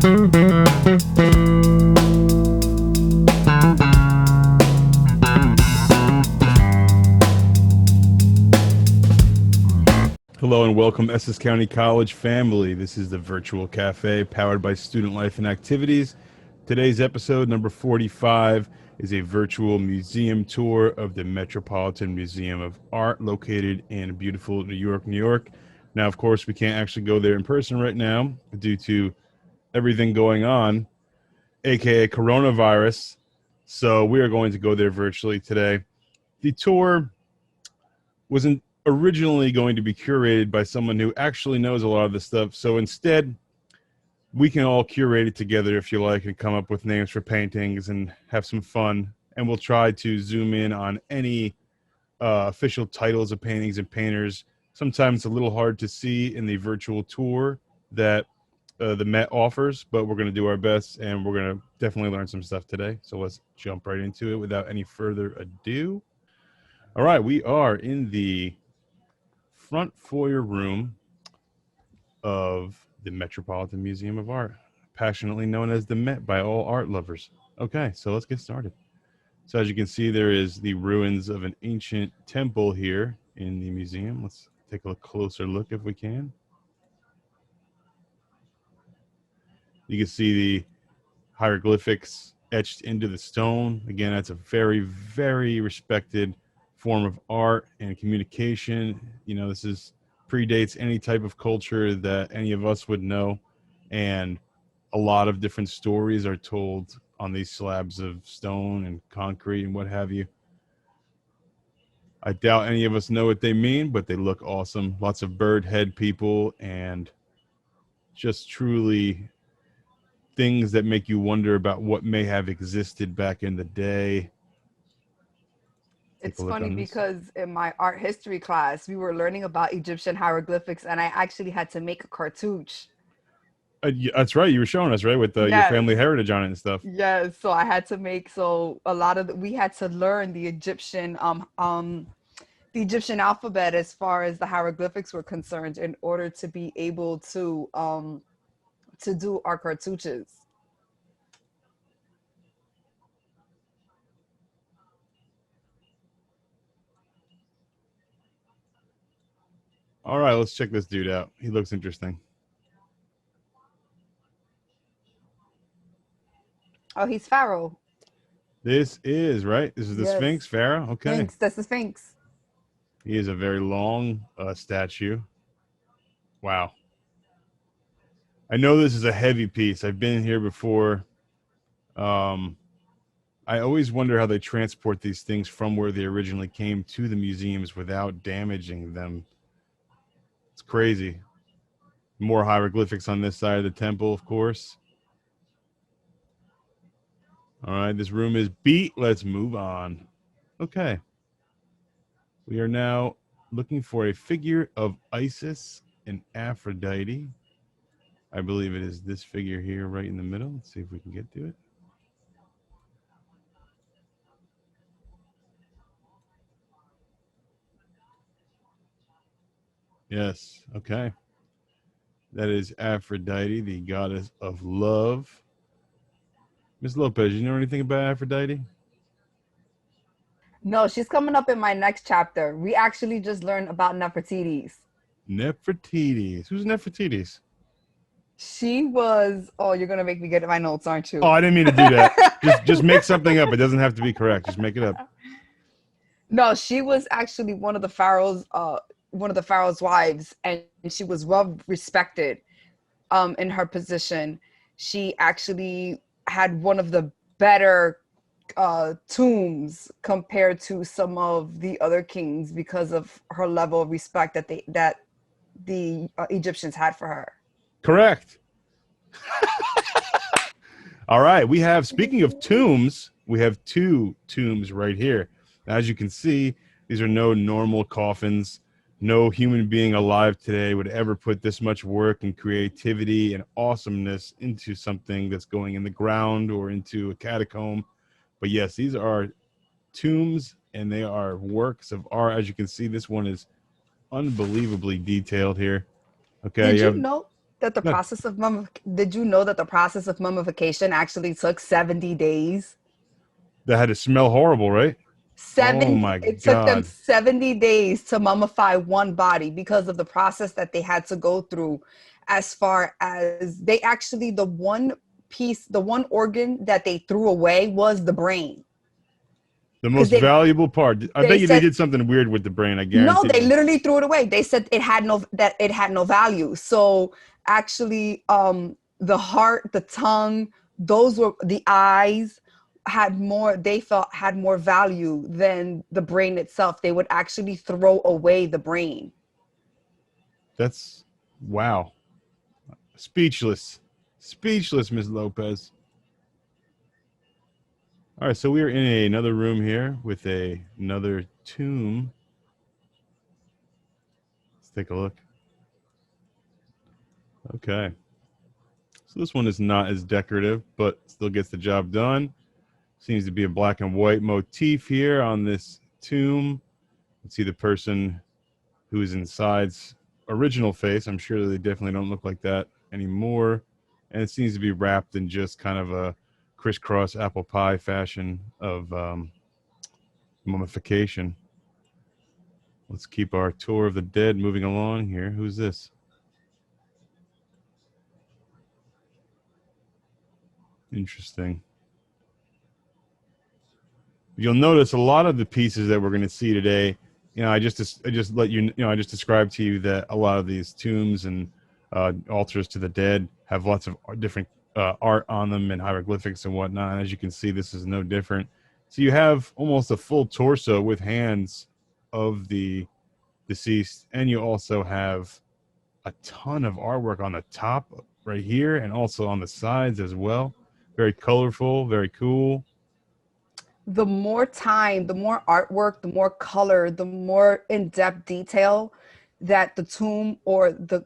Hello and welcome, Essex County College family. This is the Virtual Cafe powered by Student Life and Activities. Today's episode, number 45, is a virtual museum tour of the Metropolitan Museum of Art located in beautiful New York, New York. Now, of course, we can't actually go there in person right now due to everything going on, aka coronavirus. So we are going to go there virtually today. The tour wasn't originally going to be curated by someone who actually knows a lot of this stuff. So instead, we can all curate it together if you like and come up with names for paintings and have some fun. And we'll try to zoom in on any official titles of paintings and painters. Sometimes it's a little hard to see in the virtual tour that the Met offers, but we're going to do our best and we're going to definitely learn some stuff today. So let's jump right into it without any further ado. All right, we are in the front foyer room of the Metropolitan Museum of Art, passionately known as the Met by all art lovers. Okay, so let's get started. So as you can see, there is the ruins of an ancient temple here in the museum. Let's take a closer look if we can. You can see the hieroglyphics etched into the stone. Again, that's a very, very respected form of art and communication. You know, this predates any type of culture that any of us would know, and a lot of different stories are told on these slabs of stone and concrete and what have you. I doubt any of us know what they mean, but they look awesome. Lots of bird head people and just truly things that make you wonder about what may have existed back in the day. It's funny because in my art history class, we were learning about Egyptian hieroglyphics, and I actually had to make a cartouche. That's right. You were showing us, right, with your Yes, family heritage on it and stuff. yes. So I had to make a lot of we had to learn the Egyptian alphabet as far as the hieroglyphics were concerned in order to be able to do our cartouches. All right, let's check this dude out. He looks interesting. Oh, he's Pharaoh. This is, right? This is the Yes, Sphinx, Pharaoh. Okay. Sphinx. That's the Sphinx. He is a very long statue. Wow. I know this is a heavy piece. I've been here before. Um, I always wonder how they transport these things from where they originally came to the museums without damaging them. It's crazy. More hieroglyphics on this side of the temple, of course. All right, this room is beat. Let's move on. Okay. We are now looking for a figure of Isis and Aphrodite. I believe it is this figure here right in the middle. Let's see if we can get to it. Yes, okay. That is Aphrodite, the goddess of love. Miss Lopez, you know anything about Aphrodite? No, she's coming up in my next chapter. We actually just learned about Nefertiti's. Nefertiti's. Who's Nefertiti's? She was. Oh, you're gonna make me get my notes, aren't Oh, you? I didn't mean to do that. Just make something up. It doesn't have to be correct. Just make it up. No, she was actually one of the pharaoh's wives, and she was well respected in her position. She actually had one of the better tombs compared to some of the other kings because of her level of respect that the Egyptians had for her. Correct. All right. We have, speaking of tombs, we have two tombs right here. As you can see, these are no normal coffins. No human being alive today would ever put this much work and creativity and awesomeness into something that's going in the ground or into a catacomb. But yes, these are tombs and they are works of art. As you can see, this one is unbelievably detailed here. Okay, Did you you have know? that the No, process of did you know that the process of mummification actually took 70 days? that had to smell horrible, right? Oh 70, my it took them God. 70 days to mummify one body because of the process that they had to go through. As far as they actually, the one piece, the one organ that they threw away was the brain. The Because most valuable part. I they bet you they said did something weird with the brain. I no, guarantee they you. literally threw it away. They said it had no value. So actually, the heart, the tongue, those were the eyes had more. They felt had more value than the brain itself. They would actually throw away the brain. That's wow. Speechless. Speechless, Ms. Lopez. All right, so we are in another room here with another tomb. Let's take a look. Okay. So this one is not as decorative, but still gets the job done. Seems to be a black and white motif here on this tomb. You can see the person who is inside's original face. I'm sure that they definitely don't look like that anymore. And it seems to be wrapped in just kind of a crisscross apple pie fashion of mummification. Let's keep our tour of the dead moving along here. Who's this? Interesting. You'll notice a lot of the pieces that we're going to see today. I just described to you that a lot of these tombs and altars to the dead have lots of different art on them and hieroglyphics and whatnot. And as you can see, this is no different. So you have almost a full torso with hands of the deceased, and you also have a ton of artwork on the top right here and also on the sides as well. Very colorful, very cool. The more time, the more artwork, the more color, the more in-depth detail that the tomb or the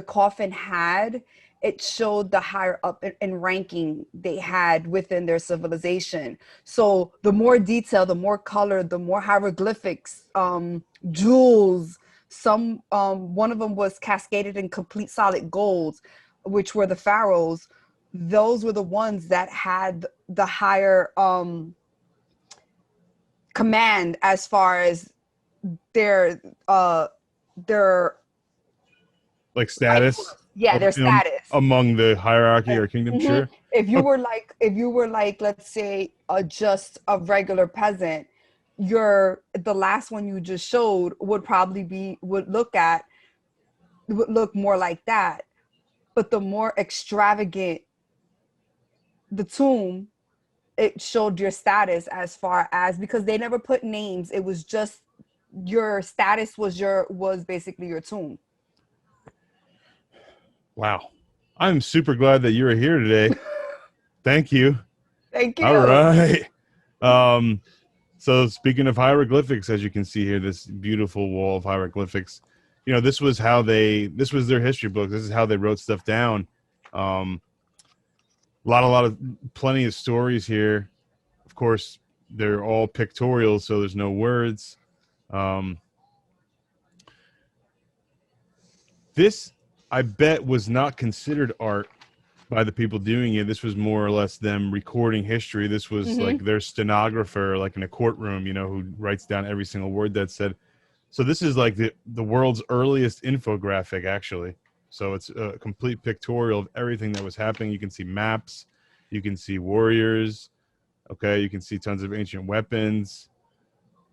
coffin had, it showed the higher up in ranking they had within their civilization. So the more detail, the more color, the more hieroglyphics, jewels. Some one of them was cascaded in complete solid gold, which were the pharaohs. Those were the ones that had the higher command as far as their uh their Like status yeah, their status. among the hierarchy or kingdom. Mhm. Sure. If Okay. you were like, if you were like, let's say, just a regular peasant, your the last one you just showed would probably be would look more like that. But the more extravagant the tomb, it showed your status as far as, because they never put names. It was just your status was basically your tomb. Wow. I'm super glad that you're here today. Thank you. Thank All you. right. Um, so speaking of hieroglyphics, as you can see here, this beautiful wall of hieroglyphics, this was their history book. This is how they wrote stuff down. Um, a lot of, plenty of stories here. Of course, they're all pictorial, so there's no words. Um, this, I bet, was not considered art by the people doing it. This was more or less them recording history. This was like Mm-hmm. their stenographer, like in a courtroom, who writes down every single word that's said. So this is like the world's earliest infographic, actually. So it's a complete pictorial of everything that was happening. You can see maps, you can see warriors. Okay, you can see tons of ancient weapons.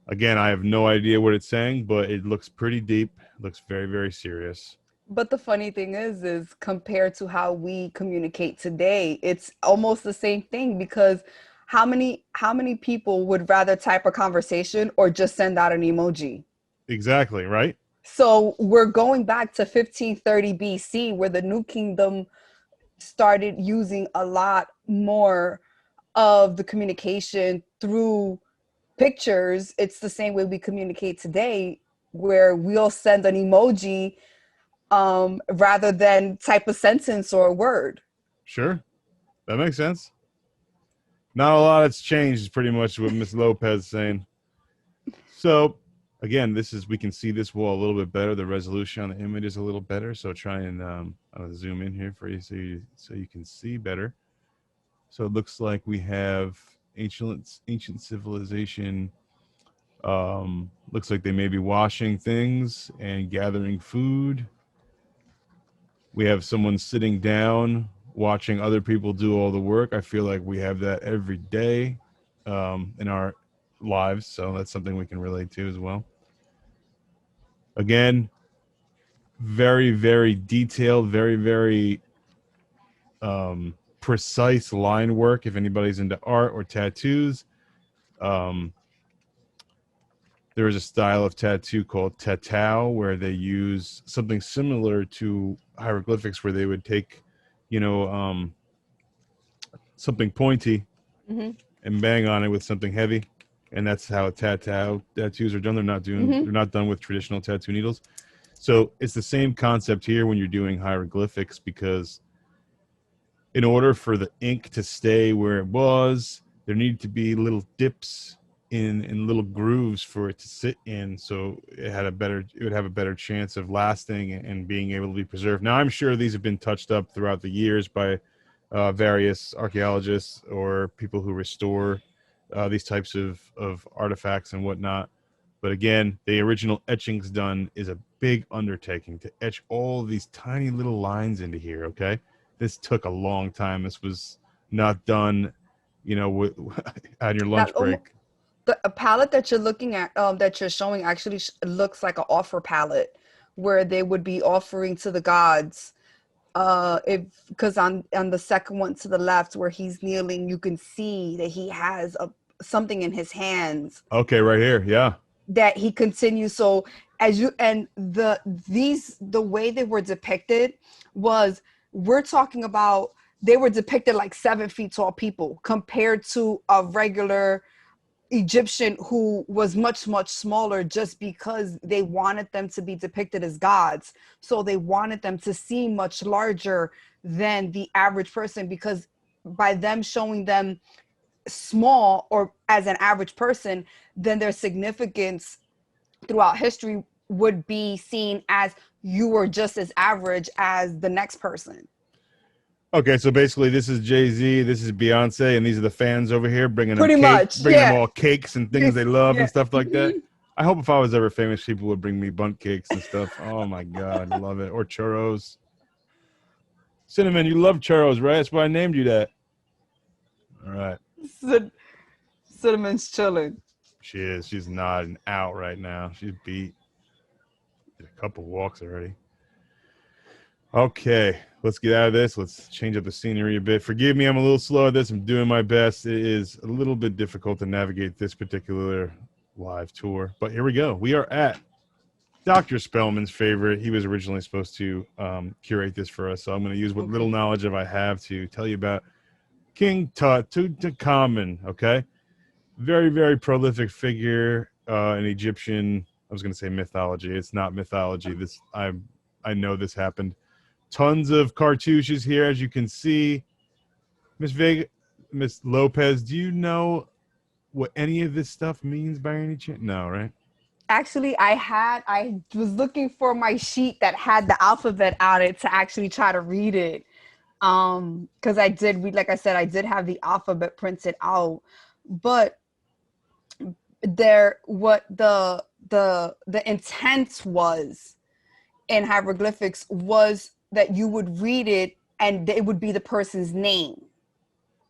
Again, I have no idea what it's saying, but it looks pretty deep. It looks very, very serious. But the funny thing is compared to how we communicate today, it's almost the same thing, because how many people would rather type a conversation or just send out an emoji? Exactly, right? So we're going back to 1530 BC, where the New Kingdom started using a lot more of the communication through pictures. It's the same way we communicate today, where we'll send an emoji rather than type a sentence or a word. Sure. That makes sense. Not a lot has changed, is pretty much what Miss Lopez is saying. So Again, we can see this wall a little bit better. The resolution on the image is a little better. So try and I'll zoom in here for you so you can see better. So it looks like we have ancient civilization. Looks like they may be washing things and gathering food. We have someone sitting down watching other people do all the work. I feel like we have that every day in our lives, so that's something we can relate to as well. Again, very, very detailed, very, very precise line work. If anybody's into art or tattoos, um, there is a style of tattoo called tatau where they use something similar to hieroglyphics, where they would take, you know, something pointy Mm-hmm. and bang on it with something heavy, and that's how tattoos are done. Mm-hmm. They're not done with traditional tattoo needles. So it's the same concept here when you're doing hieroglyphics, because in order for the ink to stay where it was, there needed to be little dips in little grooves for it to sit in, so it would have a better chance of lasting and being able to be preserved. Now, I'm sure these have been touched up throughout the years by various archaeologists or people who restore these types of artifacts and whatnot. But again, the original etchings done is a big undertaking to etch all these tiny little lines into here. Okay, this took a long time. This was not done, on your That lunch break. the a palette that you're looking at, that you're showing, actually looks like an offer palette where they would be offering to the gods. If Because on the second one to the left where he's kneeling, you can see that he has something in his hands Okay, right here. Yeah. that he continues. So as you and the way they were depicted was, we're talking about, they were depicted like 7 feet tall people compared to a regular Egyptian who was much, much smaller, just because they wanted them to be depicted as gods. So they wanted them to seem much larger than the average person, because by them showing them small or as an average person, then their significance throughout history would be seen as you were just as average as the next person. Okay, so basically, this is Jay-Z, this is Beyonce, and these are the fans over here Pretty much, bringing them yeah. all cakes and things they love Yeah. and stuff like that. Mhm. I hope if I was ever famous, people would bring me bunt cakes and stuff. Oh my god, I love it. Or churros. Cinnamon, you love churros, right? That's why I named you that. All right. Cinnamon's chilling. She is. She's nodding out right now. She's beat. Did a couple walks already. Okay, let's get out of this. Let's change up the scenery a bit. Forgive me, I'm a little slow at this. I'm doing my best. It is a little bit difficult to navigate this particular live tour, but here we go. We are at Dr. Spellman's favorite. He was originally supposed to curate this for us, so I'm going to use what little Okay. knowledge I have to tell you about King Tutankhamun. Okay, very, very prolific figure in Egyptian. I was going to say mythology. It's not mythology. I know this happened. Tons of cartouches here, as you can see. Miss Lopez, do you know what any of this stuff means by any chance? No, right? Actually, I was looking for my sheet that had the alphabet on it to actually try to read it. Because I did read, like I said, I did have the alphabet printed out, but what the intent was in hieroglyphics was that you would read it and it would be the person's name.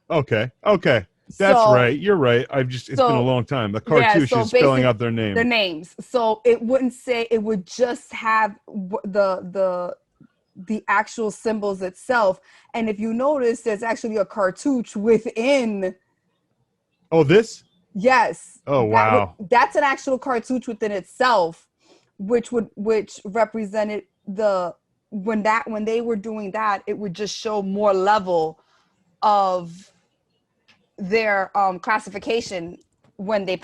Okay. That's So right. You're right. It's been a so long time. The yeah, cartouche so is spelling basic out their their name. names. So it wouldn't say, it would just have the actual symbols itself. And if you notice, there's actually a cartouche within. Oh, this? Yes, Oh, wow. that's an actual cartouche within itself, which represented the when they were doing that, it would just show more level of their classification when they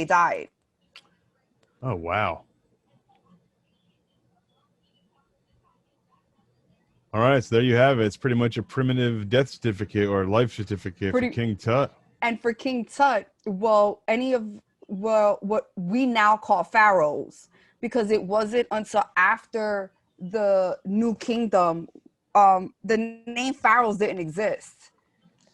died. Oh, wow. All right, so there you have it. It's pretty much a primitive death certificate or life certificate for Pretty King Tut. And for King Tut, well, any of were what we now call pharaohs, because it wasn't until after the New Kingdom, the name pharaohs didn't exist.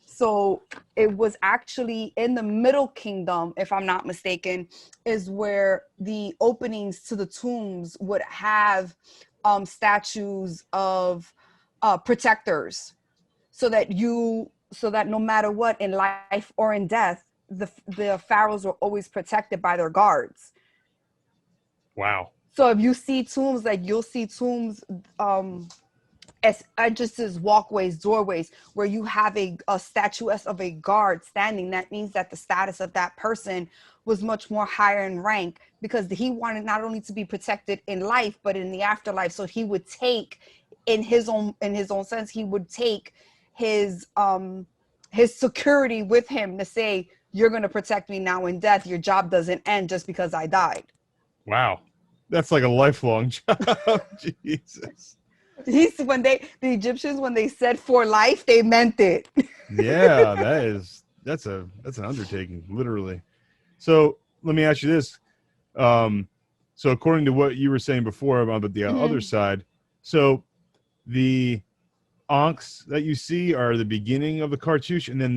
So it was actually in the Middle Kingdom, if I'm not mistaken, is where the openings to the tombs would have statues of protectors, so that no matter what, in life or in death, the pharaohs were always protected by their guards. Wow. So if you see tombs, like you'll see tombs as entrances, walkways, doorways, where you have a statuette of a guard standing. That means that the status of that person was much more higher in rank, because he wanted not only to be protected in life but in the afterlife. So he would take, in his own sense, he would take his security with him to say, you're going to protect me now in death. Your job doesn't end just because I died. Wow. That's like a lifelong job. Jesus. The Egyptians, when they said for life, they meant it. Yeah, that's an undertaking, literally. So let me ask you this. So according to what you were saying before about the other Mm-hmm. side, so the Ankhs that you see are the beginning of the cartouche, and then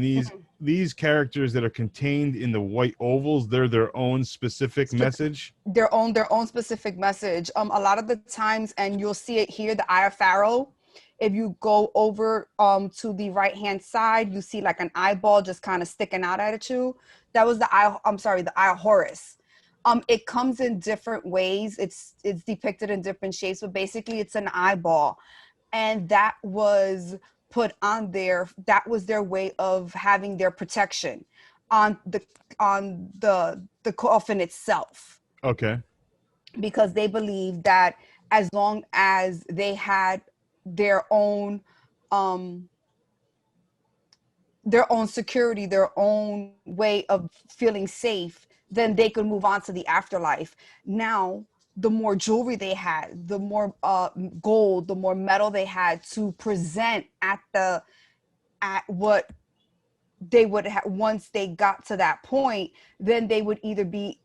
these characters that are contained in the white ovals, they're their own specific message. Their own specific message. A lot of the times, and you'll see it here, the Eye of Pharaoh. If you go over to the right hand side, you see like an eyeball just kind of sticking out at you. That was the eye. I'm sorry, the Eye of Horus. It comes in different ways. It's depicted in different shapes, but basically it's an eyeball, and that was put on there. That was their way of having their protection on the coffin itself, Okay. because they believed that as long as they had their own um their own security, their own way of feeling safe, then they could move on to the afterlife. Now, the more jewelry they had, the more gold, the more metal they had to present at what they would have once they got to that point, then they would either be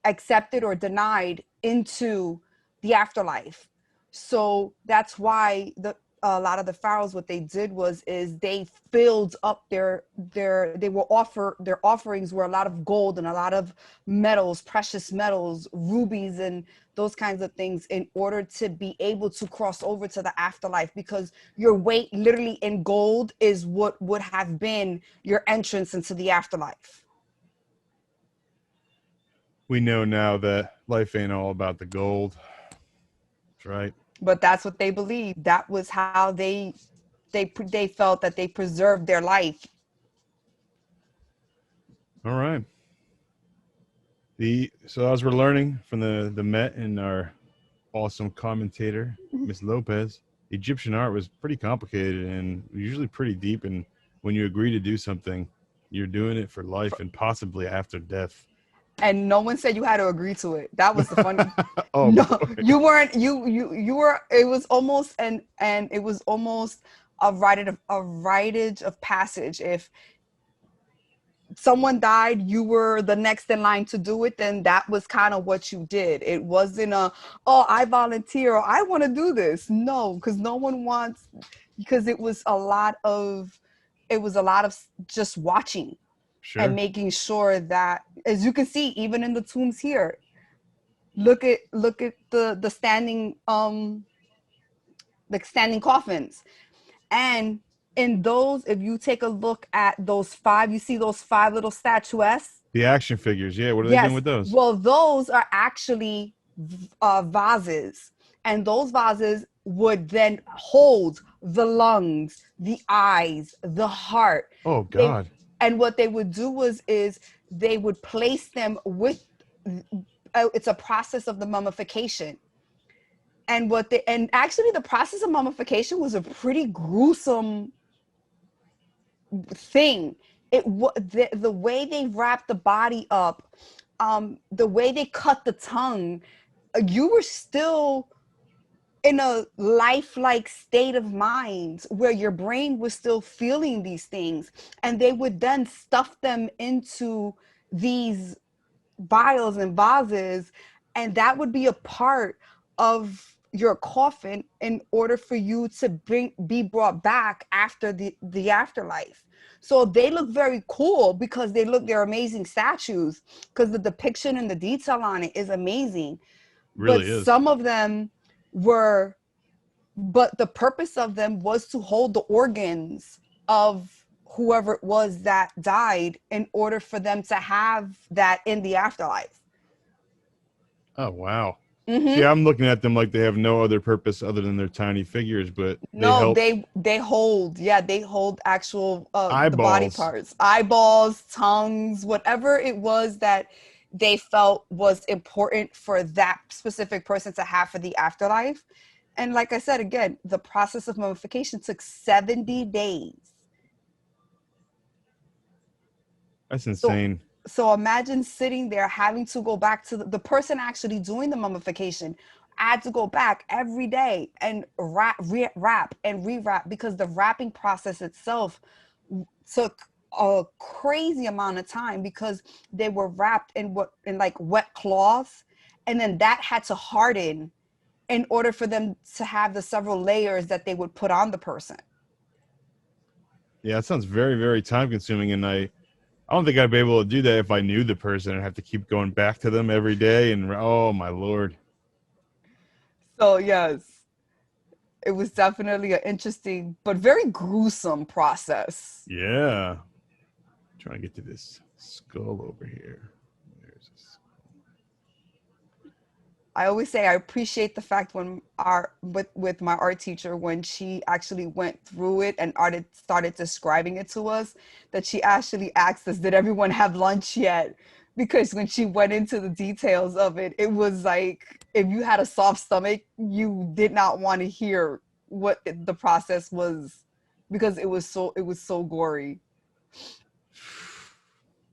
accepted or denied into the afterlife. So that's why a lot of the pharaohs, what they did was is they filled up they were their offerings were a lot of gold and a lot of metals, precious metals, rubies, and those kinds of things, in order to be able to cross over to the afterlife, because your weight literally in gold is what would have been your entrance into the afterlife. We know now that life ain't all about the gold. That's right. But that's what they believed. That was how they felt that they preserved their life. All right. The so as we're learning from the Met and our awesome commentator, Miss Lopez, Egyptian art was pretty complicated and usually pretty deep. And when you agree to do something, you're doing it for life and possibly after death. And no one said you had to agree to it. That was the funny. Oh No, boy. you weren't. You were. It was almost and it was almost a rightage of passage. If someone died, you were the next in line to do it, then that was kind of what you did. It wasn't oh, I volunteer, or I want to do this. No, because no one wants, because it was a lot of just watching and Sure. making sure that, as you can see, even in the tombs here, look at the standing coffins. And in those, if you take a look at those five, you see those five little statuettes. The action figures. Yeah. What are they doing Yes. with those? Well, those are actually vases. And those vases would then hold the lungs, the eyes, the heart. Oh They God. and what they would do is they would place them with. It's a process of the mummification. And actually the process of mummification was a pretty gruesome thing. The way they wrapped the body up, the way they cut the tongue, you were still in a lifelike state of mind where your brain was still feeling these things, and they would then stuff them into these vials and vases, and that would be a part of your coffin in order for you to be brought back after the afterlife. So they look very cool because they're amazing statues, because the depiction and the detail on it is amazing. But Really is. some of them were, but the purpose of them was to hold the organs of whoever it was that died in order for them to have that in the afterlife. Oh, wow. See, Mm-hmm. I'm looking at them like they have no other purpose other than their tiny figures, but they No, help they hold, yeah, they hold actual the body eyeballs. parts, eyeballs, tongues, whatever it was that they felt was important for that specific person to have for the afterlife. And like I said again, the process of mummification took 70 days. That's So insane. so imagine sitting there having to go back to the person actually doing the mummification. I had to go back every day and wrap and rewrap, because the wrapping process itself took a crazy amount of time, because they were wrapped in like wet cloths, and then that had to harden in order for them to have the several layers that they would put on the person. Yeah, it sounds very, very time consuming, and I don't think I'd be able to do that if I knew the person and have to keep going back to them every day. And oh my lord, So yes, it was definitely an interesting but very gruesome process. yeah. Trying to get to this skull over here. There's this. I always say I appreciate the fact when our with my art teacher, when she actually went through it and started describing it to us, that she actually asked us, "Did everyone have lunch yet?" Because when she went into the details of it, it was like if you had a soft stomach, you did not want to hear what the process was, because it was so gory.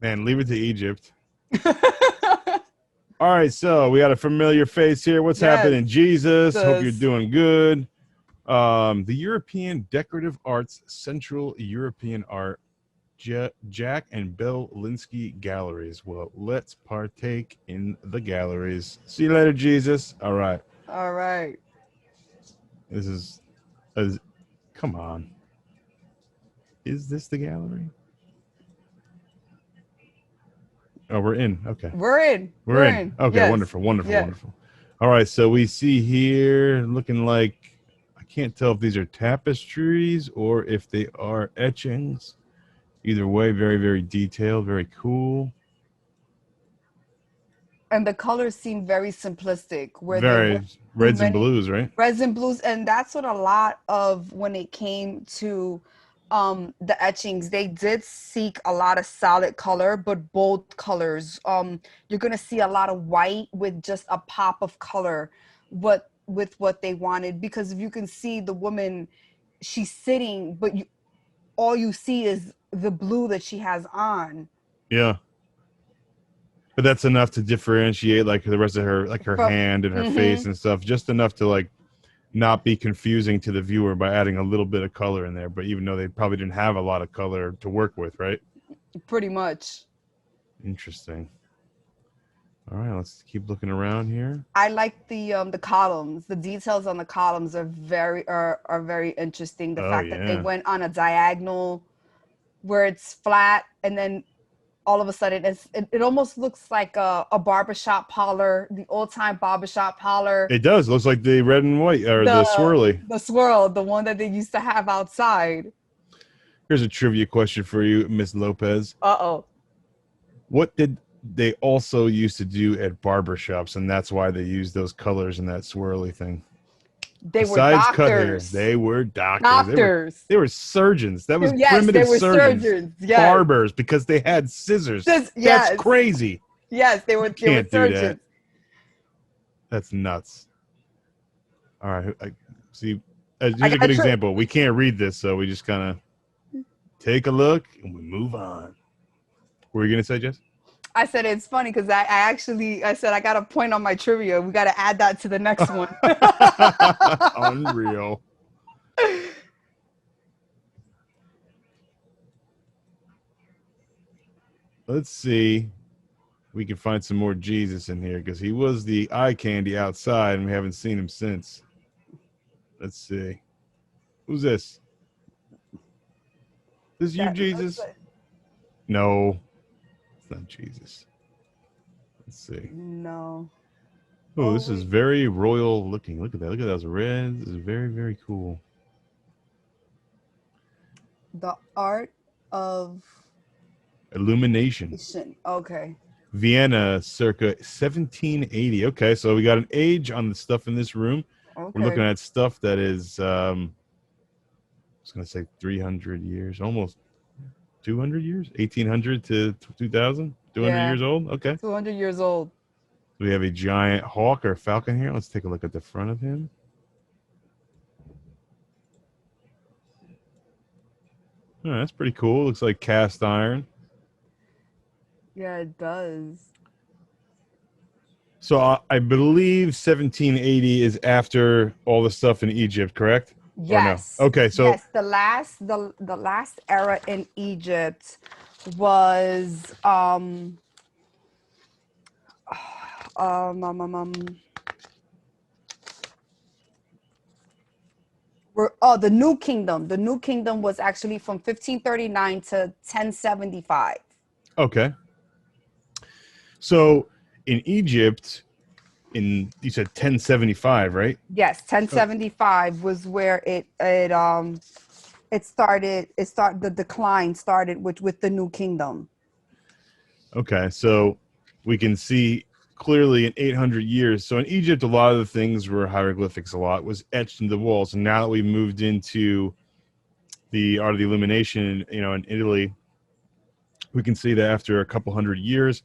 Man, leave it to Egypt. All right, so we got a familiar face here. What's Yes, happening, Jesus? Hope you're this. doing good. The European Decorative Arts Central European Art Jack and Bill Linsky Galleries. Well, let's partake in the galleries. See you later, Jesus. All right. All right. This is, uh, come on. Is this the gallery? Oh, we're in. Okay. We're in. We're We're in. in. Okay, Yes. wonderful, wonderful, Yes. wonderful. All right, so we see here looking like, I can't tell if these are tapestries or if they are etchings. Either way, very, very detailed, very cool. And the colors seem very simplistic, where they went Very through reds and many blues, right? reds and blues. And that's what a lot of, when it came to the etchings, they did seek a lot of solid color, but bold colors. You're gonna see a lot of white with just a pop of color, with what they wanted. Because if you can see the woman, she's sitting, but all you see is the blue that she has on. Yeah. But that's enough to differentiate like the rest of her, like her From hand and her face mhm. and stuff, just enough to like not be confusing to the viewer by adding a little bit of color in there. But even though they probably didn't have a lot of color to work with, right? Pretty much. Interesting. All right, let's keep looking around here. I like the columns. The details on the columns are very interesting. The Oh fact that they yeah, went on a diagonal where it's flat, and then all of a sudden it almost looks like a barbershop parlor, the old time barbershop parlor. it does. Looks like the red and white or the The swirly. the swirl, the one that they used to have outside. Here's a trivia question for you, Miss Lopez. Uh-oh. What did they also used to do at barbershops, and that's why they used those colors and that swirly thing? They were Besides cut hair, doctors. they were doctors. Doctors. They were surgeons. That was Yes, they primitive were surgeons. surgeons. Yes. Barbers because they had scissors. That's Yes. crazy. Yes, they You were can't do that. surgeons. That's nuts. All right, I see. I Here's a got good a trick. example. We can't read this, so we just kind of take a look and we move on. What were you gonna say, Jess? I said it's funny because I said I got a point on my trivia. We got to add that to the next one. Unreal. Let's see. we can find some more Jesus in here because he was the eye candy outside and we haven't seen him since. Let's see. Who's this? This is you, That looks Jesus? like No, it's not Jesus. Let's see. no. Oh, Oh this is wait, very royal looking. Look at that. Look at those reds. This is very, very cool. the art of Illumination. Asian. Okay. Vienna, circa 1780. Okay, so we got an age on the stuff in this room. We're looking Okay. at stuff that is, I was going to say 300 years, almost 200 years, 1800 to 2000, 200 Yeah. years old. Okay. 200 years old. We have a giant hawk or falcon here. Let's take a look at the front of him. Oh, that's pretty cool. Looks like cast iron. Yeah, it does. So I believe 1780 is after all the stuff in Egypt, correct? Or no? Yes. Okay, so Yes, the last era in Egypt was um um um, um the New Kingdom. The New Kingdom was actually from 1539 to 1075. okay. So in Egypt, you said 1075, right? Yes, Oh, 1075 was where the decline started with the New Kingdom. okay, so we can see clearly in 800 years. So in Egypt, a lot of the things were hieroglyphics. A lot was etched into the walls, and now that we moved into the art of the illumination, in Italy, we can see that after a couple hundred years,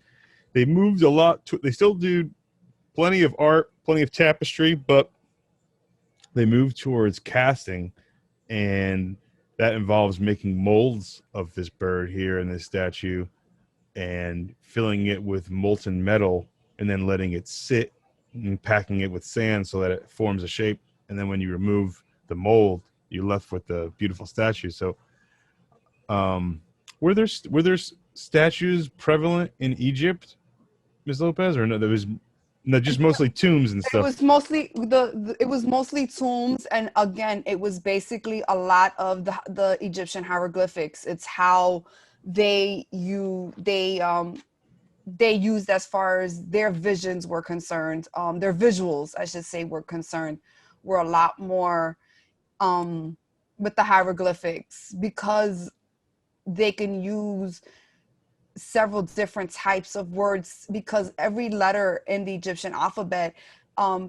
they moved a lot. They still do plenty of art, plenty of tapestry, but they moved towards casting, and that involves making molds of this bird here in this statue and filling it with molten metal and then letting it sit and packing it with sand so that it forms a shape. And then when you remove the mold, you're left with the beautiful statue. So, um, were there statues prevalent in Egypt, Ms. Lopez, or no? There was no, just mostly tombs and It stuff. was mostly it was mostly tombs, and again, it was basically a lot of the Egyptian hieroglyphics. It's how they used as far as their visions were concerned. Their visuals, I should say, were concerned, were a lot more um, with the hieroglyphics because they can use several different types of words because every letter in the Egyptian alphabet,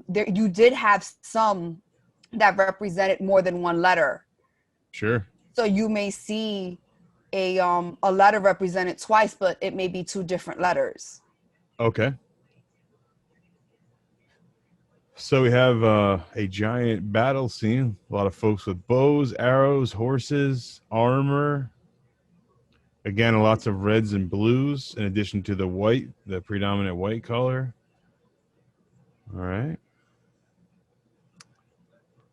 there you did have some that represented more than one letter. Sure. So you may see a letter represented twice, but it may be two different letters. Okay. So we have a giant battle scene. A lot of folks with bows, arrows, horses, armor. Again, lots of reds and blues in addition to the white, the predominant white color. All right.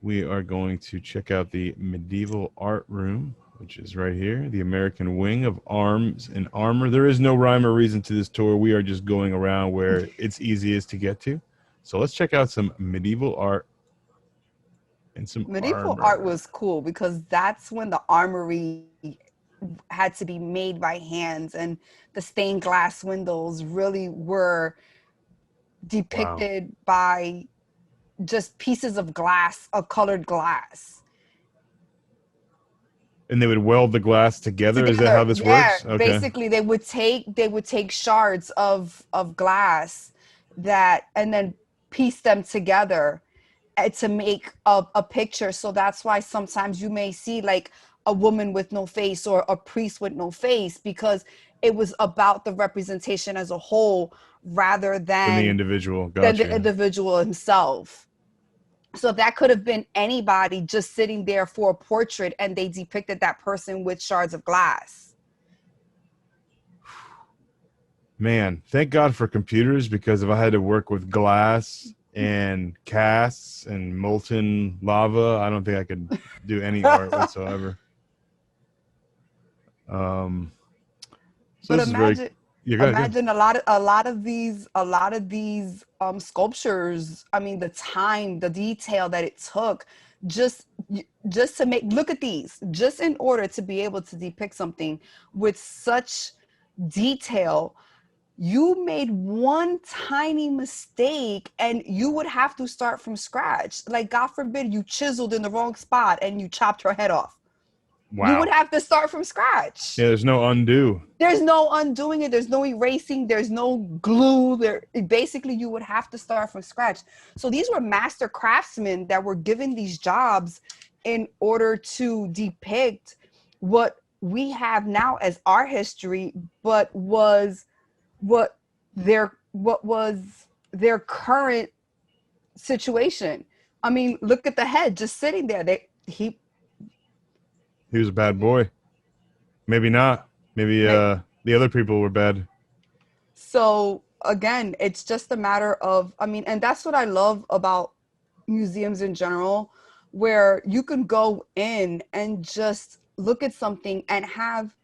We are going to check out the medieval art room, which is right here, the American wing of arms and armor. There is no rhyme or reason to this tour. We are just going around where it's easiest to get to. So let's check out some medieval art and some Medieval art armor. was cool because that's when the armory had to be made by hands, and the stained glass windows really were Wow. depicted by just pieces of glass, of colored glass And they would weld the glass together. Is that how together. this Yeah, works? Okay. basically they would take shards of glass that and then piece them together to make a picture. So that's why sometimes you may see like a woman with no face or a priest with no face, because it was about the representation as a whole rather Than the than individual. the Gotcha. individual himself. So that could have been anybody just sitting there for a portrait, and they depicted that person with shards of glass. Man, thank God for computers, because if I had to work with glass and casts and molten lava, I don't think I could do any art whatsoever. Um, so But this is very, imagine, You got good. Imagine a lot of these sculptures. I mean, the time, the detail that it took just just to make, look at these, just in order to be able to depict something with such detail. You made one tiny mistake and you would have to start from scratch. Like, God forbid you chiseled in the wrong spot and you chopped her head off. You would Wow. have to start from scratch. Yeah, there's no undo. There's no undoing it. There's no erasing. There's no glue. There, basically, you would have to start from scratch. So these were master craftsmen that were given these jobs in order to depict what we have now as our history, but what what was their current situation. I mean, look at the head just sitting there. He was a bad boy. Maybe not. Maybe the other people were bad. So again, it's just a matter of, I mean, and that's what I love about museums in general, where you can go in and just look at something and have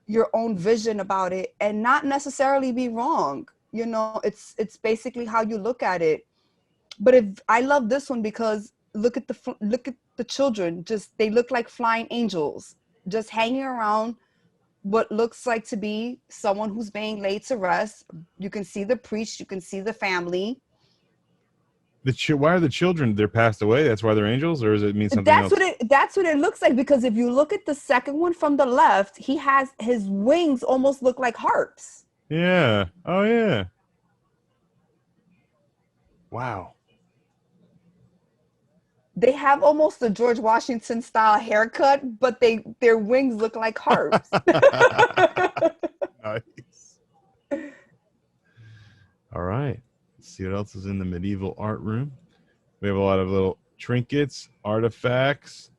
your own vision about it and not necessarily be wrong. You know, it's basically how you look at it. But if I love this one because look at the children, just they look like flying angels just hanging around what looks like to be someone who's being laid to rest. You can see the priest, you can see the family. Why are the children? They're passed away. That's why they're angels, or does it mean something else? That's what it looks like, because if you look at the second one from the left, he has his wings almost look like harps. Yeah. Oh yeah. Wow. They have almost the George Washington style haircut, but their wings look like harps. Nice. All right. Let's see what else is in the medieval art room. We have a lot of little trinkets, artifacts,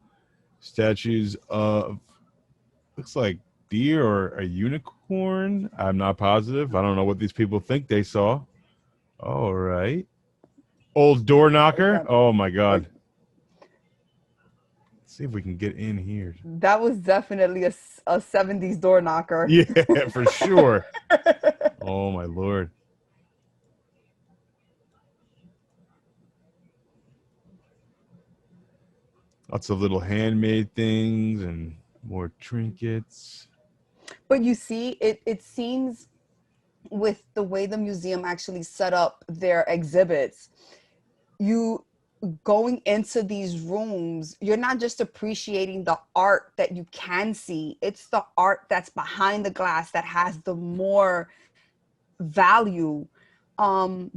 statues of, looks like deer or a unicorn. I'm not positive. I don't know what these people think they saw. All right. Old door knocker. Oh my God. Let's see if we can get in here. That was definitely a 70s door knocker. Yeah, for sure. Oh my Lord. Lots of little handmade things and more trinkets. But you see, it seems with the way the museum actually set up their exhibits, you going into these rooms, you're not just appreciating the art that you can see, it's the art that's behind the glass that has the more value,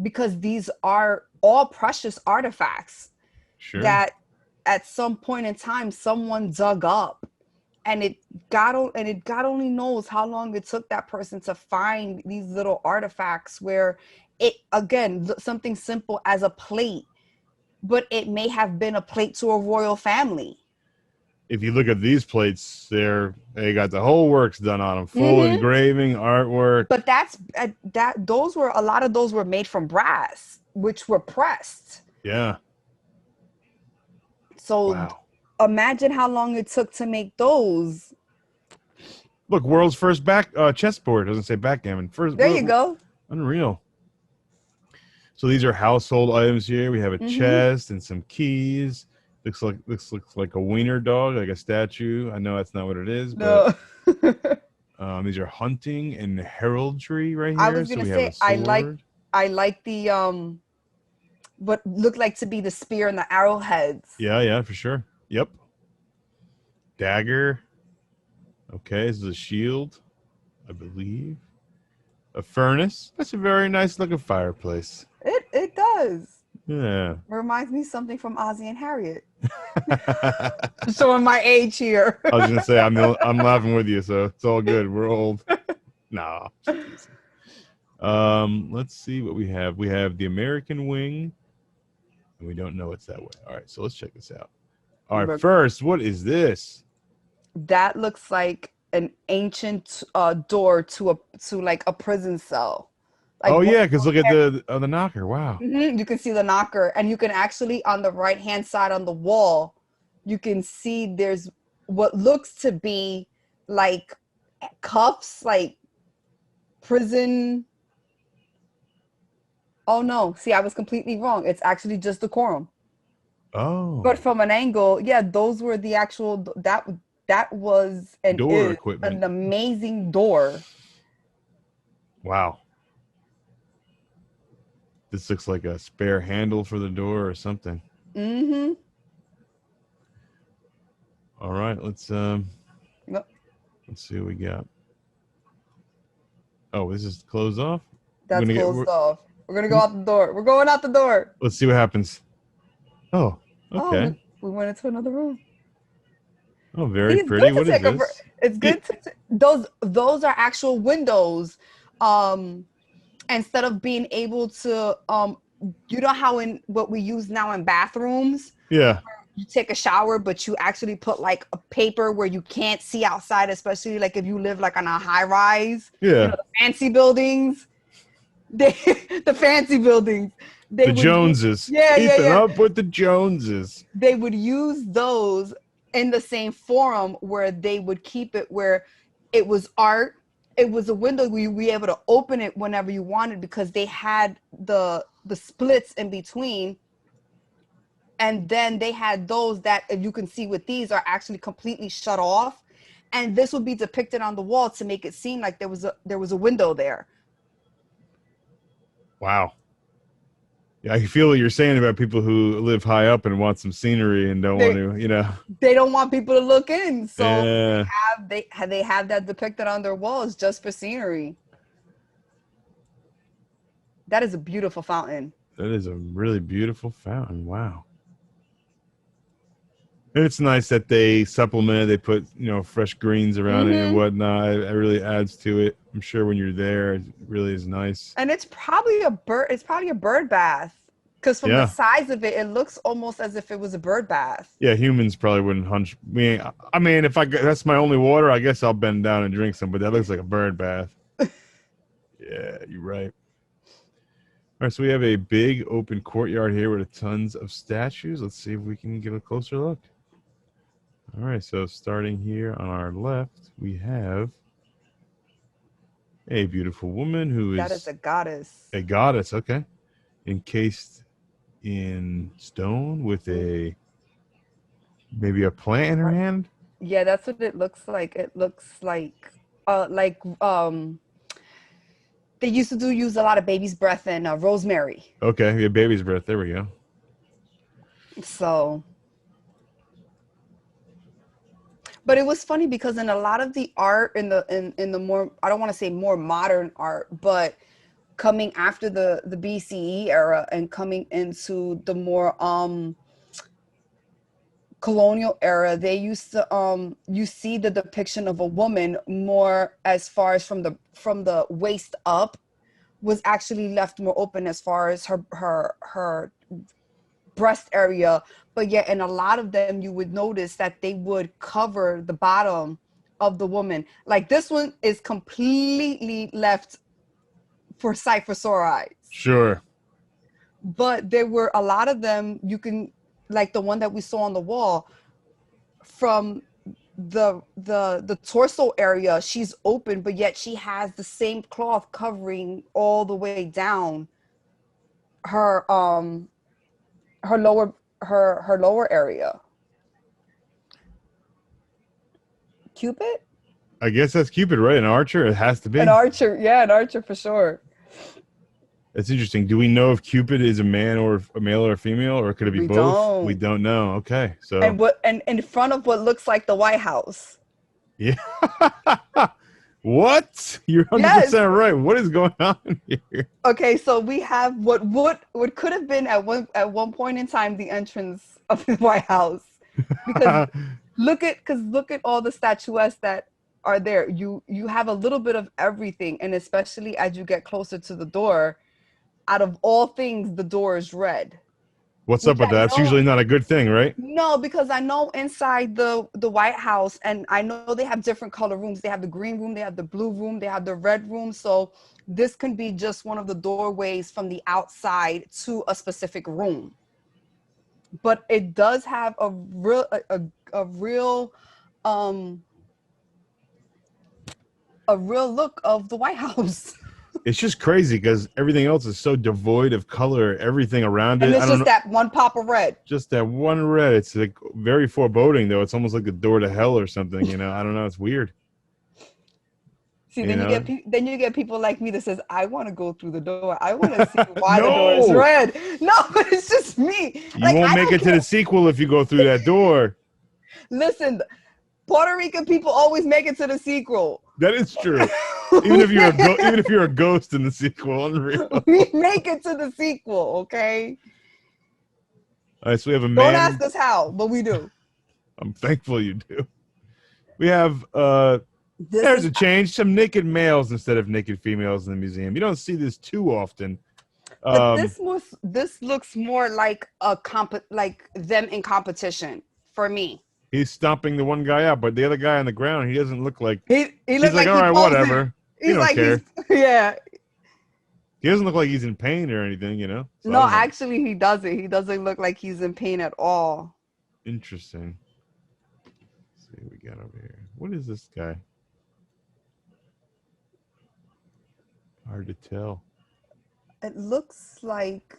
because these are all precious artifacts. Sure. That at some point in time someone dug up, and God only knows how long it took that person to find these little artifacts, where it, again, something simple as a plate, but it may have been a plate to a royal family. If you look at these plates, they got the whole works done on them, full engraving, artwork. But a lot of those were made from brass, which were pressed. Yeah. So wow. Imagine how long it took to make those. Look, world's first chessboard. Doesn't say backgammon. There you go. Unreal. So these are household items here. We have a chest and some keys. Looks like a wiener dog, like a statue. I know that's not what it is, but these are hunting and heraldry right here. I was gonna say I like the what looked like to be the spear and the arrowheads. Yeah, for sure. Yep. Dagger. Okay, this is a shield, I believe. A furnace. That's a very nice looking fireplace. It does. Yeah. Reminds me something from Ozzie and Harriet. Showing my age here. I was gonna say I'm laughing with you, so it's all good. We're old. Nah. Let's see what we have. We have the American wing, and we don't know it's that way. All right, so let's check this out. All right, first, what is this? That looks like an ancient door to like a prison cell. Like, oh yeah, because look at the knocker. Wow. You can see the knocker, and you can actually, on the right hand side on the wall, you can see there's what looks to be like cuffs, like prison. Oh no, see, I was completely wrong. It's actually just decorum. But Oh, from an angle, yeah, those were the actual that was and door is equipment. an amazing door. Wow. This looks like a spare handle for the door or something. Mm-hmm. All right, Yep, let's see what we got. Oh, this is closed off. We're that's gonna get. closed off. We're gonna go out the door. We're going out the door. Let's see what happens. Oh, Oh, okay. we went into another room. Oh, See, very it's good pretty. to What is take a. this? It's Yeah. good to those are actual windows. Um, Instead of being able to you know how in what we use now in bathrooms, Yeah. you take a shower, but you actually put like a paper where you can't see outside, especially like if you live like on a high rise, you know, Yeah. the fancy buildings, they the fancy buildings, they The would use, Joneses. yeah, Keep yeah, it yeah. up with the Joneses. They would use those in the same forum where they would keep it where it was art. It was a window where you were able to open it whenever you wanted because they had the splits in between. And then they had those that, if you can see with these, are actually completely shut off. And this would be depicted on the wall to make it seem like there was a window there. Wow. Yeah, I feel what you're saying about people who live high up and want some scenery and don't want They to. they don't want people to look in, so Yeah, they have that depicted on their walls just for scenery. That is a beautiful fountain. that is a really beautiful fountain. Wow. And it's nice that they supplement, they put, fresh greens around it and Hmm. whatnot. It really adds to it. I'm sure when you're there, it really is nice. And it's probably a bird. It's probably a bird bath because from the Yeah. size of it, it looks almost as if it was a bird bath. Yeah, humans probably wouldn't hunch me. I mean, if that's my only water, I guess I'll bend down and drink some, but that looks like a bird bath. Yeah, you're right. All right, so we have a big open courtyard here with tons of statues. Let's see if we can get a closer look. All right, so starting here on our left, we have a beautiful woman who That is is a goddess. a goddess, okay, encased in stone with maybe a plant in her hand. Yeah, that's what it looks like. It looks like they used to use a lot of baby's breath and rosemary. Okay, yeah, baby's breath. There we go. So, but it was funny because in a lot of the art in the more, I don't want to say more modern art, but coming after the BCE era and coming into the more colonial era, they used to you see the depiction of a woman more as far as from the waist up was actually left more open as far as her breast area. But yet in a lot of them you would notice that they would cover the bottom of the woman. Like this one is completely left for sight for sore eyes. Sure. But there were a lot of them, you can, like the one that we saw on the wall, from the torso area, she's open, but yet she has the same cloth covering all the way down her her lower her lower area. Cupid? I guess that's Cupid, right? An archer? It has to An be. archer, yeah, an archer for sure. That's interesting. Do we know if Cupid is a man or a male or a female, or could it be We both? We don't. don't know. Okay, so And what and in front of what looks like the White House. yeah. What? You're Yes. 100% right. What is going on here? Okay, so we have what could have been at one point in time the entrance of the White House, because look at all the statuettes that are there. You have a little bit of everything, and especially as you get closer to the door, out of all things, the door is red, What's which up with I that? That's know. usually not a good thing, right? No, because I know inside the White House, and I know they have different color rooms. They have the green room, they have the blue room, they have the red room. So this can be just one of the doorways from the outside to a specific room. But it does have a real um a real look of the White House. It's just crazy because everything else is so devoid of color. Everything around And it, I it's don't just know, that one pop of red. just that one red. It's like very foreboding, though. It's almost like the door to hell or something. I don't know. It's weird. See, You then know? then you get people like me that says, I want to go through the door. I want to see why the door is No, red. No, it's just me. you Like, won't I make don't it to the care. sequel if you go through that door. Listen, Puerto Rican people always make it to the sequel. That is true. Even we, if you're even if you're a ghost in the sequel, unreal. we make it to the sequel, okay? All right, so we have a Don't ask man. us how, but we do. I'm thankful you do. We have This there's is, a change. Some naked males instead of naked females in the museum. You don't see this too often. but Um, this looks more like like them in competition for me. he's stomping the one guy out, but the other guy on the ground, he doesn't look like He he's looked like, like all he right, posing. whatever. He He's don't like he's care. yeah. He doesn't look like he's in pain or anything, So I No, don't know. actually he doesn't. He doesn't look like he's in pain at all. Interesting. Let's see what we got over here. What is this guy? Hard to tell. It looks like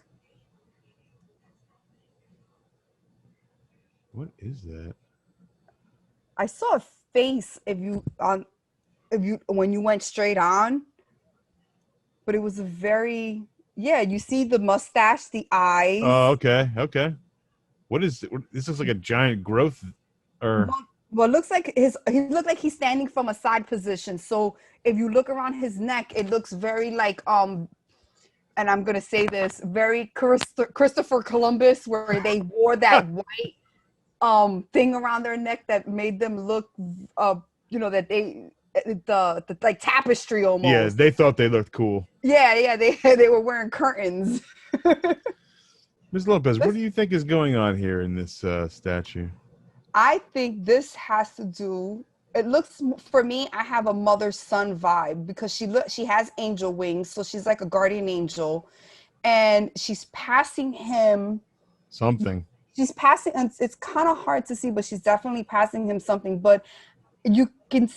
What is that? I saw a face if you when you went straight on, but it was a very yeah, you see the mustache, the Oh, eyes. okay, okay. What is it? This looks like a giant growth, or Well, it looks like he looked like he's standing from a side position. So if you look around his neck, it looks very like and I'm gonna say this very Christopher Columbus, where they wore that white thing around their neck that made them look that the like tapestry yeah, almost. they thought they looked cool. Yeah, they were wearing curtains. Ms. Lopez, what This do you think is going on here in this statue? I think this has to do. It looks for me. I have a mother-son vibe because she has angel wings, so she's like a guardian angel, and she's passing him. Something. She's passing, and it's kind of hard to see, but she's definitely passing him something. But you can,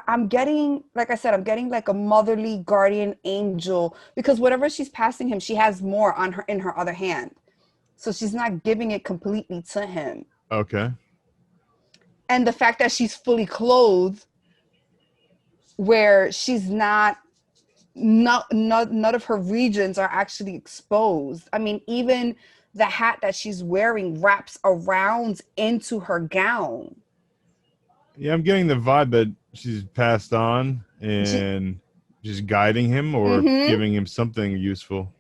I'm getting, like I said, I'm getting like a motherly guardian angel because whatever she's passing him, she has more on her in her other hand, so she's not giving it completely to him. Okay. And the fact that she's fully clothed where she's not none of her regions are actually exposed. I mean, even the hat that she's wearing wraps around into her gown. Yeah, I'm getting the vibe that she's passed on She, and just guiding him or mm-hmm. giving him something useful.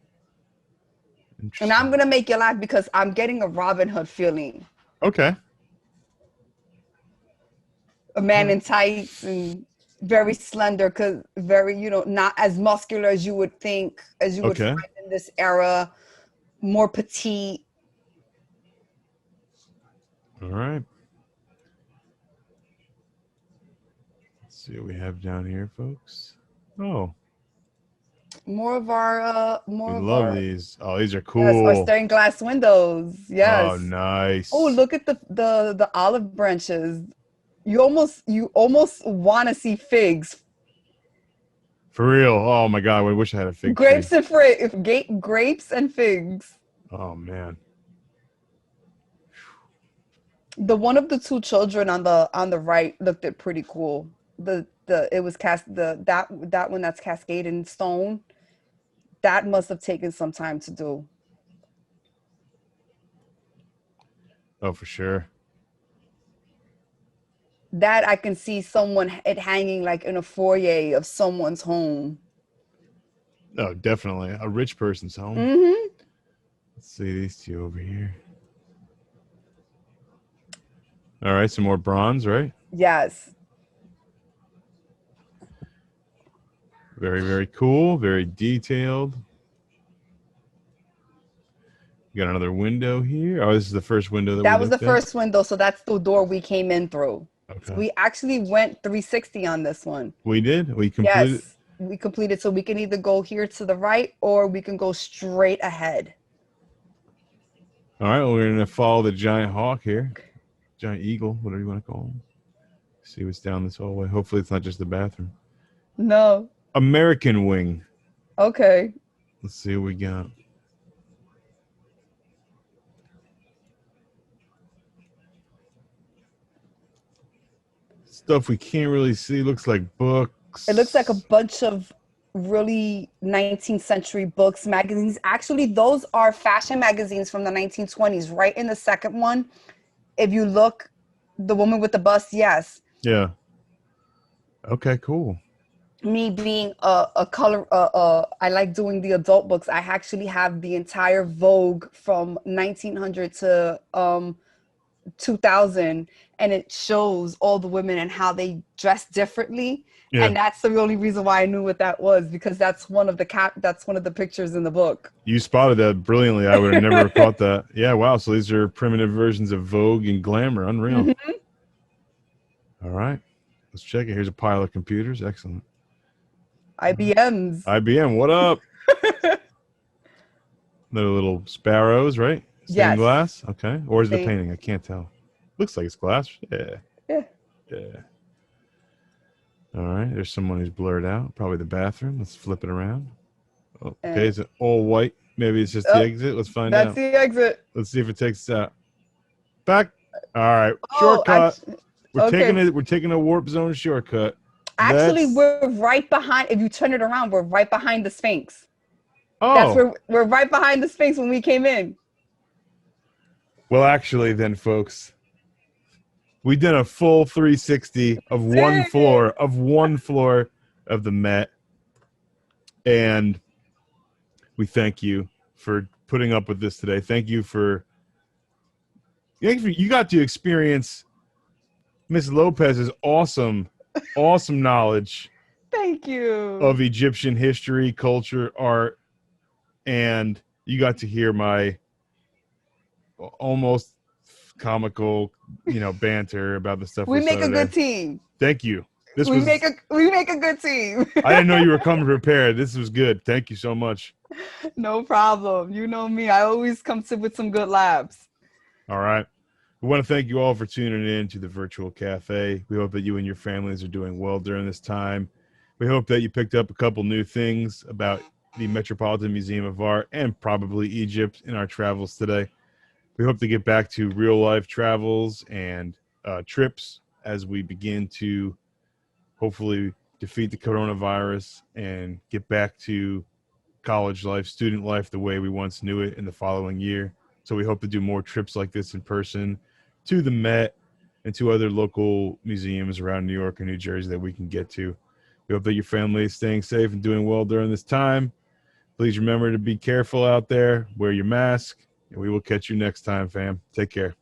And I'm Interesting. gonna make you laugh because I'm getting a Robin Hood feeling. Okay. A All man right. in tights and very slender, cause very, not as muscular as you would think, as you would Okay. find in this era, more petite. All right. Let's see what we have down here, folks. Oh, we More of love our these. Oh, these are yes, our cool. stained glass windows. Oh, Yes. Oh, nice. look at the olive branches. You almost want to see figs. For real. Oh my God, I wish I had a fig tree. Grapes and figs. Oh man. The one of the two children on the right looked it pretty cool. The it was that one that's cascaded in stone. That must have taken some time to do. Oh, for sure. That I can see someone it hanging like in a foyer of someone's home. Oh, definitely. A rich person's home. Mm-hmm. Let's see these two over here. All right, some more bronze, right? Yes. Very, very cool. Very detailed. We got another window here. Oh, this is the first window that we That was the looked at. first window, so that's the door we came in through. So Okay. we actually went 360 on this one. We did. We completed. Yes, we completed. So we can either go here to the right or we can go straight ahead. All right, well, we're going to follow the giant hawk here. Giant eagle, whatever you want to call him. See what's down this hallway. Hopefully it's not just the bathroom. No. American wing. Okay. Let's see what we got. Stuff we can't really see. Looks like It looks like a books. bunch of really 19th century books, magazines. Actually, those are fashion magazines from the 1920s. Right in the second one, if you look, the woman with the bust, yes. Yeah. Okay, cool. Me being a color, I like doing the adult books. I actually have the entire Vogue from 1900 to 2000, and it shows all the women and how they dress differently. Yeah. And that's the only reason why I knew what that was, because that's one of the pictures in the book. You spotted that brilliantly. I would have never caught that. Yeah, wow. So these are primitive versions of Vogue and Glamour. Unreal. Mm-hmm. All right. Let's check it. Here's a pile of computers. Excellent. IBM's. IBM, what up? They're little sparrows, right? Stained Yes. glass? Okay. Or is it a They, painting? I can't tell. Looks like it's glass. Yeah. yeah. Yeah. All right. There's someone who's blurred out. Probably the bathroom. Let's flip it around. Oh, okay. And Is it all white? Maybe it's just the oh, exit. Let's find that's out. the exit. Let's see if it takes us out. Back. All right. Oh, Shortcut. We're taking okay. it. We're taking a warp zone shortcut. Actually, That's we're right behind. If you turn it around, we're right behind the Sphinx. That's oh. where we're right behind the Sphinx when we came in. Well, actually, then, folks, we did a full 360 of one floor of the Met, and we thank you for putting up with this today. Thank you for you got to experience Miss Lopez's awesome knowledge Thank you. of Egyptian history, culture, art, and you got to hear my almost comical, banter about the stuff We we saw make a good today. team. Thank you. This We was make a good team. I didn't know you were coming prepared. This was good. Thank you so much. No problem. You know me. I always come with some good laughs. All right. We want to thank you all for tuning in to the Virtual Cafe. We hope that you and your families are doing well during this time. We hope that you picked up a couple new things about the Metropolitan Museum of Art and probably Egypt in our travels today. We hope to get back to real life travels and trips as we begin to hopefully defeat the coronavirus and get back to college life, student life, the way we once knew it in the following year. So we hope to do more trips like this in person to the Met and to other local museums around New York and New Jersey that we can get to. We hope that your family is staying safe and doing well during this time. Please remember to be careful out there, wear your mask, and we will catch you next time, fam. Take care.